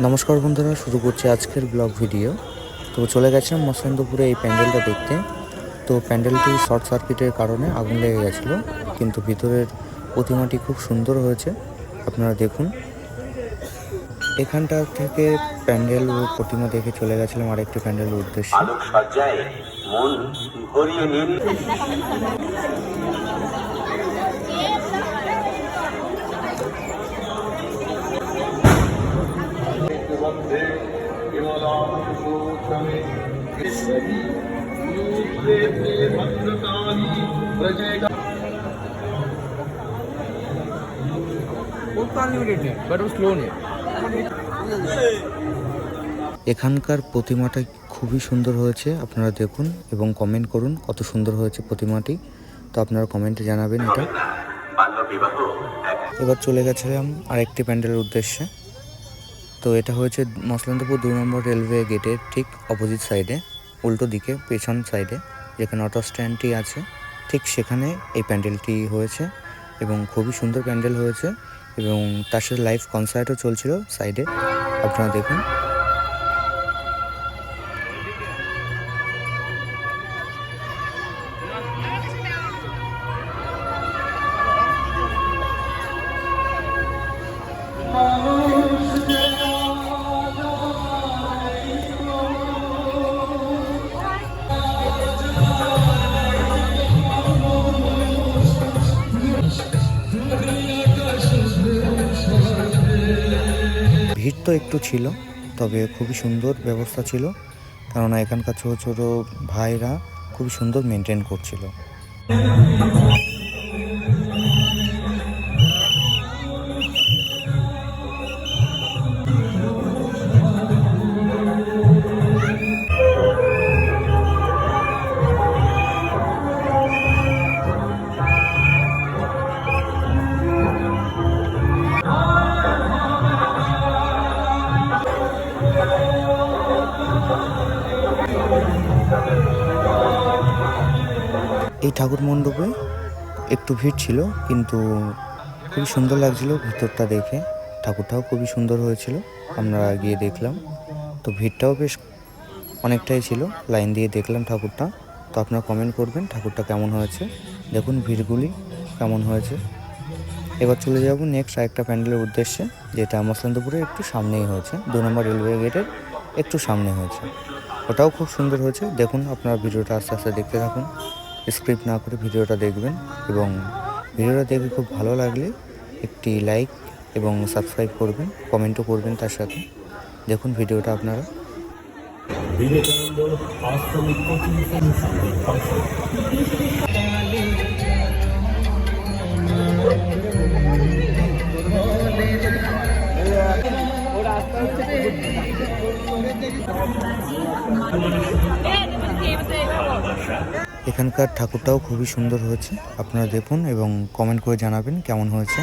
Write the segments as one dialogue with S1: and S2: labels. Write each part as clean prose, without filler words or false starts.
S1: নমস্কার বন্ধুরা, শুরু করছি আজকের ব্লগ ভিডিও। তো চলে গেছিলাম মসলন্দপুরে এই প্যান্ডেলটা দেখতে। তো প্যান্ডেলটি শর্ট সার্কিটের কারণে আগুন লেগে গেছিলো, কিন্তু ভিতরের প্রতিমাটি খুব সুন্দর হয়েছে, আপনারা দেখুন। এখানটা থেকে প্যান্ডেল ও প্রতিমা দেখে চলে গেছিলাম আরেকটি প্যান্ডেলের উদ্দেশ্যে। এখানকার প্রতিমাটা খুবই সুন্দর হয়েছে, আপনারা দেখুন এবং কমেন্ট করুন কত সুন্দর হয়েছে প্রতিমাটি। তো আপনারা কমেন্টে জানাবেন এটা। এবার চলে গেছিলাম আরেকটি প্যান্ডেলের উদ্দেশ্যে। তো এটা হয়েছে মসলন্দপুর 2 নম্বর রেলওয়ে গেটের ঠিক অপোজিট সাইডে, উল্টো দিকে পেছন সাইডে, যেখানে অটো স্ট্যান্ডটি আছে, ঠিক সেখানে এই প্যান্ডেলটি হয়েছে এবং খুবই সুন্দর প্যান্ডেল হয়েছে। এবং তার সাথে লাইভ কনসার্টও চলছিল সাইডে, আপনারা দেখুন। ভিড় তো একটু ছিল, তবে খুবই সুন্দর ব্যবস্থা ছিল, কেননা এখানকার ছোটো ছোটো ভাইরা খুবই সুন্দর মেনটেন করছিল। এই ঠাকুর মণ্ডপে একটু ভিড় ছিল, কিন্তু খুবই সুন্দর লাগছিল ভিতরটা দেখে। ঠাকুরটাও খুবই সুন্দর হয়েছিল, আমরা গিয়ে দেখলাম। তো ভিড়টাও বেশ অনেকটাই ছিল, লাইন দিয়ে দেখলাম ঠাকুরটা। তো আপনারা কমেন্ট করবেন ঠাকুরটা কেমন হয়েছে, দেখুন ভিড়গুলি কেমন হয়েছে। এবার চলে যাব নেক্সট আরেকটা প্যান্ডেলের উদ্দেশ্যে, যেটা মসলন্দপুরের একটু সামনেই হয়েছে, 2 নম্বর রেলওয়ে গেটের একটু সামনে হয়েছে। ওটাও খুব সুন্দর হয়েছে, দেখুন আপনারা ভিডিওটা আস্তে আস্তে দেখতে থাকুন, স্ক্রিপ্ট না করে ভিডিওটা দেখবেন। এবং ভিডিওটা দেখে খুব ভালো লাগলে একটি লাইক এবং সাবস্ক্রাইব করবেন, কমেন্টও করবেন তার সাথে। দেখুন ভিডিওটা আপনারা। এখানকার ঠাকুরটাও খুবই সুন্দর হয়েছে, আপনারা দেখুন এবং কমেন্ট করে জানাবেন কেমন হয়েছে।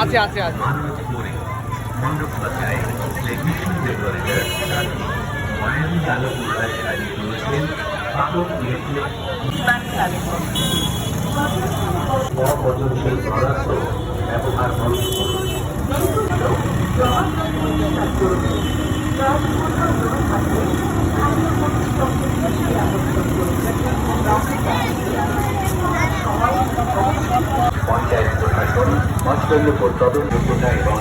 S2: আছে আছে আছে ব্যবহার সম্পূর্ণ তদন্তযোগ্যতা এবং